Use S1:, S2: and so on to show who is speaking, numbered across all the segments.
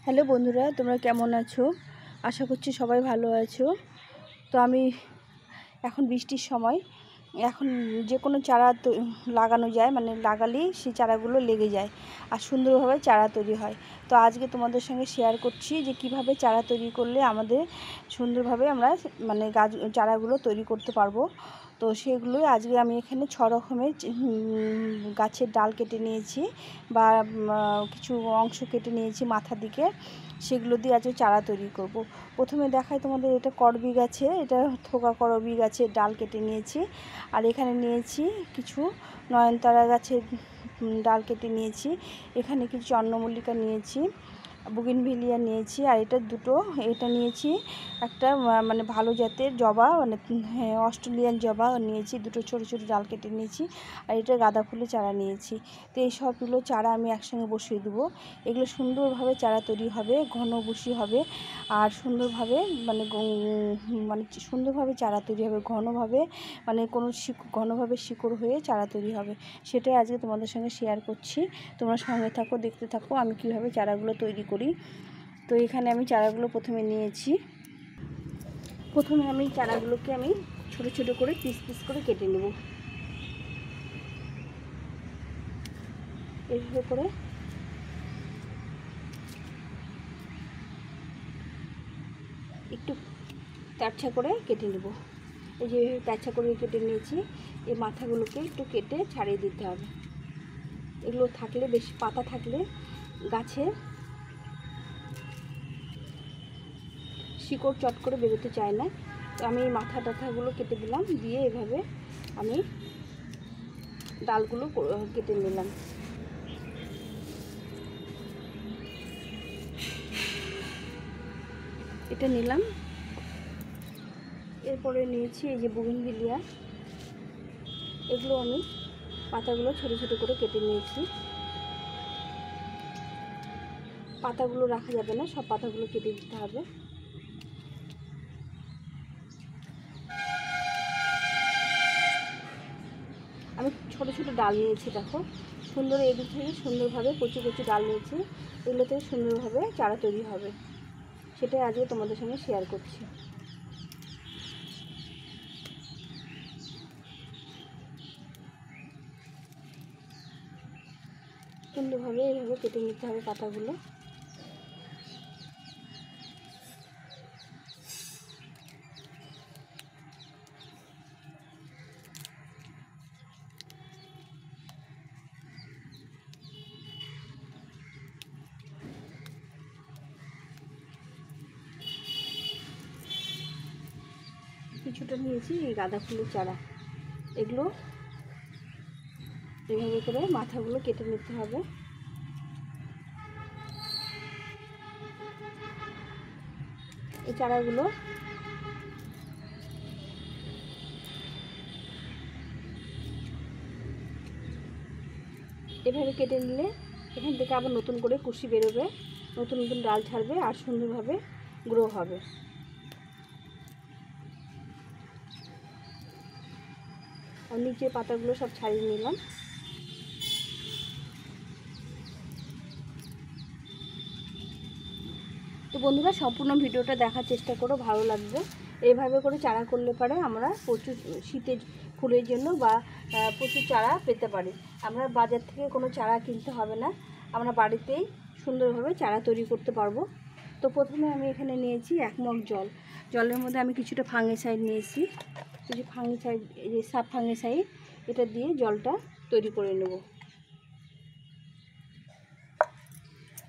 S1: Hello বন্ধুরা, তোমরা কেমন আছো? আশা করছি সবাই ভালো আছো। তো আমি এখন বৃষ্টির সময়, এখন যে কোনো চারা তো লাগানো যায়, মানে লাগালেই সেই চারাগুলো লেগে যায় আর সুন্দরভাবে চারা তৈরি হয়। তো আজকে তোমাদের সঙ্গে শেয়ার করছি যে কিভাবে চারা তৈরি করলে আমাদের সুন্দরভাবে আমরা মানে গাছ চারাগুলো তৈরি করতে পারবো। তো সেগুলোই আজকে আমি এখানে 6 রকমের গাছের ডাল কেটে নিয়েছি বা কিছু অংশ কেটে নিয়েছি মাথার দিকে, সেগুলো দিয়ে আজকে চারা তৈরি করব। প্রথমে দেখাই তোমাদের, এটা করবি গাছে, এটা থোকা করবি গাছের ডাল কেটে নিয়েছি। আর এখানে নিয়েছি কিছু নয়নতারা গাছের ডাল কেটে নিয়েছি। এখানে কিছু চন্দ্রমল্লিকা নিয়েছি, বুগিনভিলিয়া নিয়েছি। আর এটা নিয়েছি একটা মানে ভালো জাতের জবা, মানে অস্ট্রেলিয়ান জবা নিয়েছি। দুটো ছোটো ছোটো ডাল কেটে নিয়েছি। আর এটা গাঁদা ফুলের চারা নিয়েছি। তো এই সবগুলো চারা আমি একসঙ্গে বসিয়ে দেবো। এগুলো সুন্দরভাবে চারা তৈরি হবে, ঘন বসি হবে আর সুন্দরভাবে মানে সুন্দরভাবে চারা তৈরি হবে, ঘনভাবে মানে কোনো ঘনভাবে শিকড় হয়ে চারা তৈরি হবে। সেটাই আজকে তোমাদের সঙ্গে শেয়ার করছি। তোমরা সঙ্গে থাকো, দেখতে থাকো আমি কীভাবে চারাগুলো তৈরি করি। তো এখানে আমি চারাগুলো প্রথমে নিয়েছি। প্রথমে আমি চারাগুলোকে আমি ছোটো ছোটো করে পিস পিস করে কেটে নেব। এইভাবে করে একটু তারছা করে কেটে নেব। এই যে তারছা করে কেটে নিয়েছি। এই মাথাগুলোকে একটু কেটে ছাড়িয়ে দিতে হবে। এগুলো থাকলে, বেশি পাতা থাকলে গাছে শিকড় চট করে বেরোতে চায় না। তো আমি এই মাথা টাথাগুলো কেটে দিলাম, দিয়ে এভাবে আমি ডালগুলো কেটে নিলাম। এটা নিলাম। এরপরে নিয়েছি এই যে বুগিনভিলিয়া, এগুলো আমি পাতাগুলো ছোটো ছোটো করে কেটে নিয়েছি। পাতাগুলো রাখা যাবে না, সব পাতাগুলো কেটে দিতে হবে। আমি ছোটো ছোটো ডাল নিয়েছি, দেখো সুন্দর, এগুলো থেকে সুন্দরভাবে কচি কচি ডাল নিয়েছি। এগুলো থেকে সুন্দরভাবে চারা তৈরি হবে, সেটাই আজকে তোমাদের সঙ্গে শেয়ার করছি। সুন্দরভাবে এইভাবে কেটে নিতে হবে পাতাগুলো। কিছুটা নিয়েছি এই গাঁদা ফুলের চারা, এগুলো এইভাবে করে মাথাগুলো কেটে নিতে হবে। এই চারাগুলো এভাবে কেটে নিলে এখান থেকে আবার নতুন করে কুশি বেরোবে, নতুন নতুন ডাল ছাড়বে আর সুন্দরভাবে গ্রো হবে। আর নিচের পাতাগুলো সব ছাড়িয়ে নিলাম। তো বন্ধুরা, সম্পূর্ণ ভিডিওটা দেখার চেষ্টা করো, ভালো লাগবে। এইভাবে করে চারা করলে পারে আমরা প্রচুর শীতের ফুলের জন্য বা প্রচুর চারা পেতে পারি। আমরা বাজার থেকে কোনো চারা কিনতে হবে না, আমরা বাড়িতেই সুন্দরভাবে চারা তৈরি করতে পারবো। তো প্রথমে আমি এখানে নিয়েছি 1 মগ জল। জলের মধ্যে আমি কিছুটা ফাঙ্গিসাইড নিয়েছি, কিছু ফাঙ্গিসাইড, এই যে সাব ফাঙ্গিসাইড, এটা দিয়ে জলটা তৈরি করে নেব।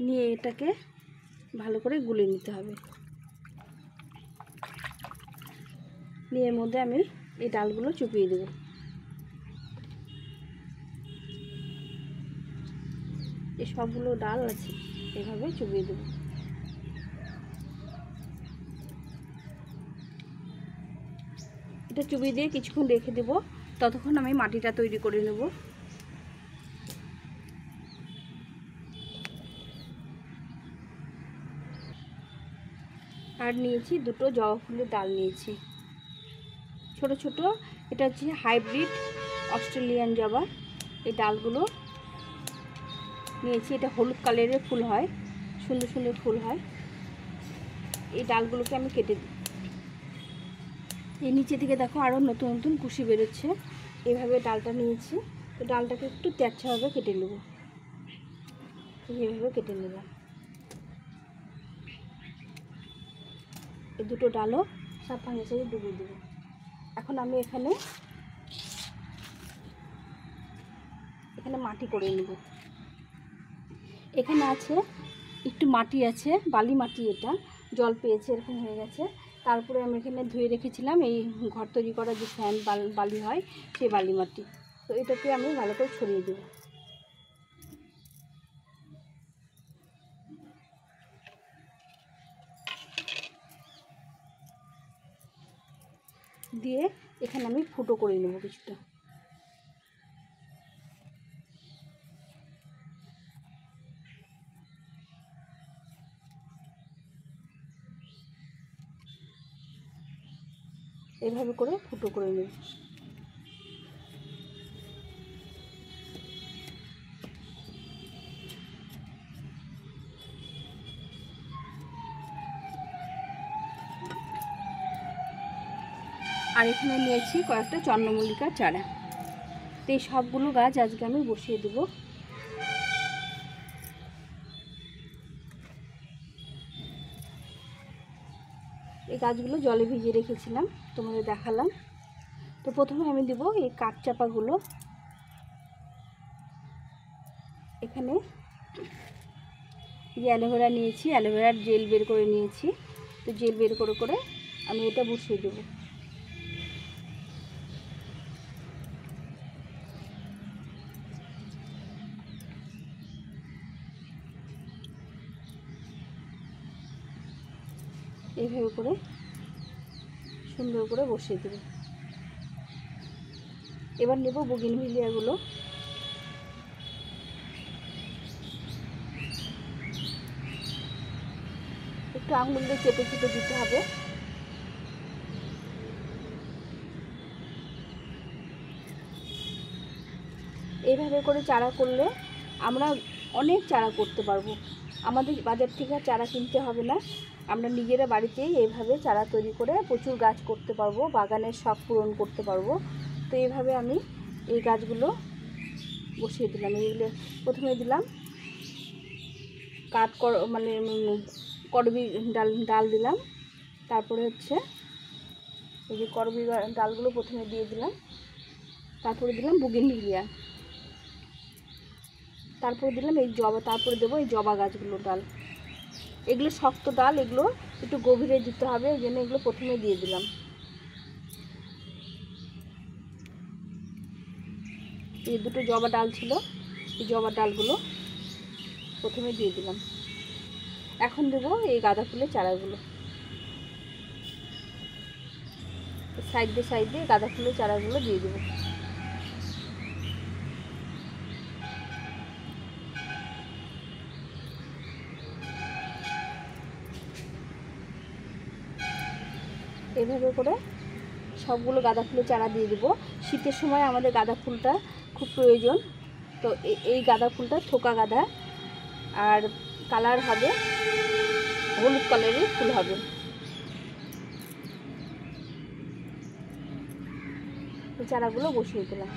S1: নিয়ে এটাকে ভালো করে গুলে নিতে হবে। নিয়ে এর মধ্যে আমি এই ডালগুলো চুপিয়ে দেব। এই সবগুলো ডাল আছে, এভাবে চুপিয়ে দেব। এটা চুপিয়ে দিয়ে কিছুক্ষণ রেখে দেব, ততক্ষণ আমি মাটিটা তৈরি করে নেব। আর নিয়েছি 2টো জবা ফুলের ডাল নিয়েছি, ছোট ছোট। এটা হচ্ছে হাইব্রিড অস্ট্রেলিয়ান জবা। এই ডালগুলো নিয়েছি, এটা হলুদ কালারের ফুল হয়, সুন্দর সুন্দর ফুল হয়। এই ডালগুলোকে আমি কেটে দিই। এই নিচে থেকে দেখো আরও নতুন নতুন কুশি বেরোচ্ছে। এভাবে ডালটা নিয়েছি, তো ডালটাকে একটু তেরছাভাবে কেটে নেব। এইভাবে কেটে নিলাম। এই দুটো ডালও সব ভাঙে সাইজে ডুবিয়ে দেবো। এখন আমি এখানে মাটি করে নেব। এখানে আছে একটু মাটি আছে, বালি মাটি, এটা জল পেয়েছে এরকম হয়ে গেছে। তারপরে আমি এখানে ধুয়ে রেখেছিলাম এই ঘর তৈরি করা যে স্যান্ড বালি হয়, সেই বালি মাটি। তো এটাকে আমি ভালো করে ছড়িয়ে দেব। দিয়ে এখানে আমি ফুটো করে নেব কিছুটা। এভাবে করে ফুটো করে নেব। আর এখানে নিয়েছি কয়েকটা চন্দ্রমল্লিকার চারা। তো এই সবগুলো গাছ আজকে আমি বসিয়ে দেব। এই গাছগুলো জলে ভিজিয়ে রেখেছিলাম, তোমাদের দেখালাম। তো প্রথমে আমি দেব এই কাঠচাপাগুলো। এখানে যে অ্যালোভেরা নিয়েছি, অ্যালোভেরার জেল বের করে নিয়েছি। তো জেল বের করে করে আমি এটা বসিয়ে দেবো। এইভাবে করে সুন্দর করে বসিয়ে দেব। এবার নেব বুগিনভিলিয়াগুলো। একটু আঙুল দিয়ে চেপে চেপে দিতে হবে। এইভাবে করে চারা করলে আমরা অনেক চারা করতে পারবো। আমাদের বাজার থেকে চারা কিনতে হবে না, আমরা নিজেরা বাড়িতেই এইভাবে চারা তৈরি করে প্রচুর গাছ করতে পারবো, বাগানের শখ পূরণ করতে পারবো। তো এইভাবে আমি এই গাছগুলো বসিয়ে দিলাম। এইগুলো প্রথমে দিলাম মানে করবি ডাল দিলাম। তারপরে হচ্ছে এই যে করবি ডালগুলো প্রথমে দিয়ে দিলাম। তারপরে দিলাম বুগিনভিলিয়া। তারপরে দিলাম এই জবা। তারপরে দেবো এই জবা গাছগুলো ডাল। এগুলো শক্ত ডাল, এগুলো একটু গভীরে দিতে হবে, এই জন্য এগুলো প্রথমে দিয়ে দিলাম। এই দুটো জবা ডাল ছিল, এই জবা ডালগুলো প্রথমে দিয়ে দিলাম। এখন দেবো এই গাঁদা ফুলের চারাগুলো। সাইডে সাইডে গাঁদা ফুলের চারাগুলো দিয়ে দেবো। এভাবে করে সবগুলো গাঁদা ফুলের চারা দিয়ে দেবো। শীতের সময় আমাদের গাঁদা ফুলটা খুব প্রয়োজন। তো এই গাঁদা ফুলটা থোকা গাঁদা, আর কালার হবে হলুদ কালারের ফুল হবে। এই চারাগুলো বসিয়ে দিলাম।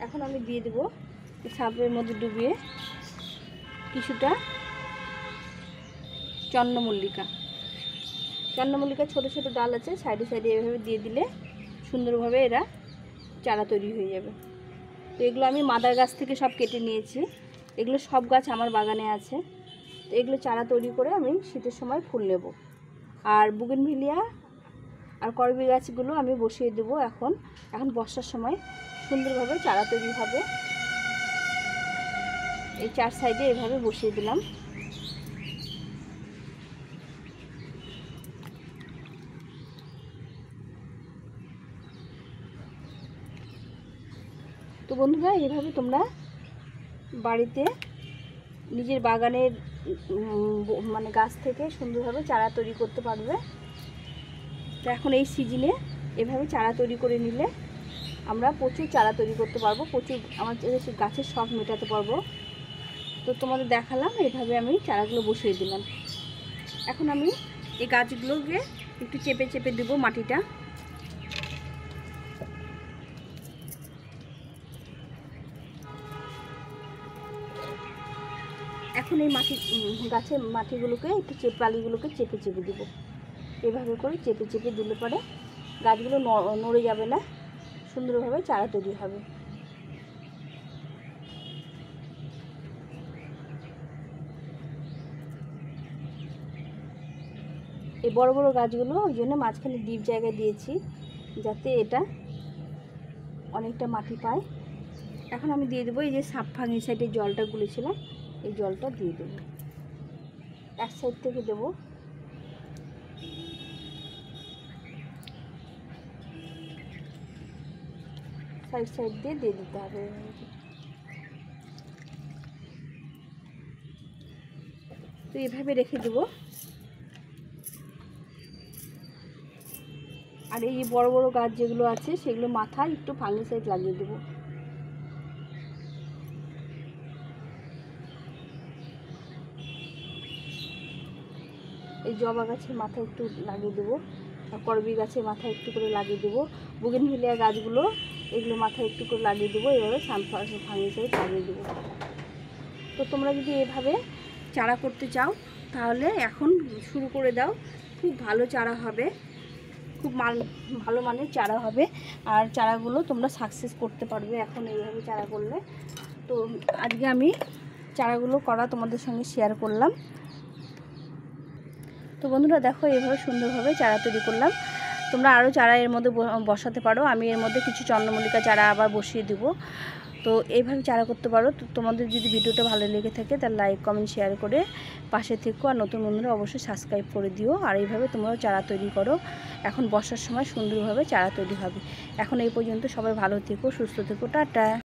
S1: এখন আমি দিয়ে দেবো সাপের মধ্যে ডুবিয়ে কিছুটা চন্দ্রমল্লিকা। চন্দ্রমল্লিকার ছোটো ছোটো ডাল আছে, সাইডে সাইডে এভাবে দিয়ে দিলে সুন্দরভাবে এরা চারা তৈরি হয়ে যাবে। তো এগুলো আমি মাদার গাছ থেকে সব কেটে নিয়েছি। এগুলো সব গাছ আমার বাগানে আছে। তো এগুলো চারা তৈরি করে আমি শীতের সময় ফুল নেব। আর বুগিনভিলিয়া আর করবি গাছগুলো আমি বসিয়ে দেবো। এখন বর্ষার সময় সুন্দরভাবে চারা তৈরি হবে। এই চার সাইডে এভাবে বসিয়ে দিলাম। তো বন্ধুরা, এইভাবে তোমরা বাড়িতে নিজের বাগানের মানে গাছ থেকে সুন্দরভাবে চারা তৈরি করতে পারবে। তো এখন এই সিজনে এভাবে চারা তৈরি করে নিলে আমরা প্রচুর চারা তৈরি করতে পারবো, প্রচুর আমার গাছের শখ মেটাতে পারবো। তো তোমাদের দেখালাম, এইভাবে আমি চারাগুলো বসিয়ে দিলাম। এখন আমি এই গাছগুলোকে একটু চেপে চেপে দেবো মাটিটা। এখন এই গাছের মাটিগুলোকে একটু বালিগুলোকে চেপে চেপে দেবো। এভাবে করে চেপে চেপে দিলে পরে গাছগুলো নড়ে যাবে না, সুন্দরভাবে চারা তৈরি হবে। এই বড় বড় গাছগুলো ওই জন্য মাঝখানে ডিপ জায়গা দিয়েছি, যাতে এটা অনেকটা মাটি পায়। এখন আমি দিয়ে দেবো এই যে ফাঙ্গিসাইডের জলটা গুলেছিলাম, এই জলটা দিয়ে দেবো। এক সাইড থেকে দেবো, সাইড সাইড দিয়ে দিতে হবে। তো এইভাবে রেখে দেবো। আর এই বড় বড় গাছ যেগুলো আছে সেগুলো মাথায় একটু ফাঙ্গিসাইড লাগিয়ে দেবো। এই জবা গাছের মাথায় একটু লাগিয়ে দেবো, আর করবি গাছের মাথায় একটু করে লাগিয়ে দেবো। বুগেনভিলিয়া গাছগুলো এগুলো মাথায় একটু করে লাগিয়ে দেবো। এভাবে ফাঙ্গিসাইড লাগিয়ে দেবো। তো তোমরা যদি এভাবে চারা করতে চাও তাহলে এখন শুরু করে দাও, খুব ভালো চারা হবে, খুব ভালো মানের চারা হবে। আর চারাগুলো তোমরা সাকসেস করতে পারবে এখন এইভাবে চারা করলে। তো আজকে আমি চারাগুলো করা তোমাদের সঙ্গে শেয়ার করলাম। তো বন্ধুরা দেখো, এইভাবে সুন্দরভাবে চারা তৈরি করলাম। তোমরা আরও চারা এর মধ্যে বসাতে পারো। আমি এর মধ্যে কিছু চন্দ্রমল্লিকা চারা আবার বসিয়ে দেবো। তো এইভাবে চারা করতে পারো। তো তোমাদের যদি ভিডিওটা ভালো লেগে থাকে তাহলে লাইক কমেন্ট শেয়ার করে পাশে থেকো। আর নতুন বন্ধুরা অবশ্যই সাবস্ক্রাইব করে দিও। আর এইভাবে তোমরাও চারা তৈরি করো। এখন বর্ষার সময় সুন্দরভাবে চারা তৈরি হবে। এখন এই পর্যন্ত সবাই ভালো থেকো, সুস্থ থেকো, টাটা।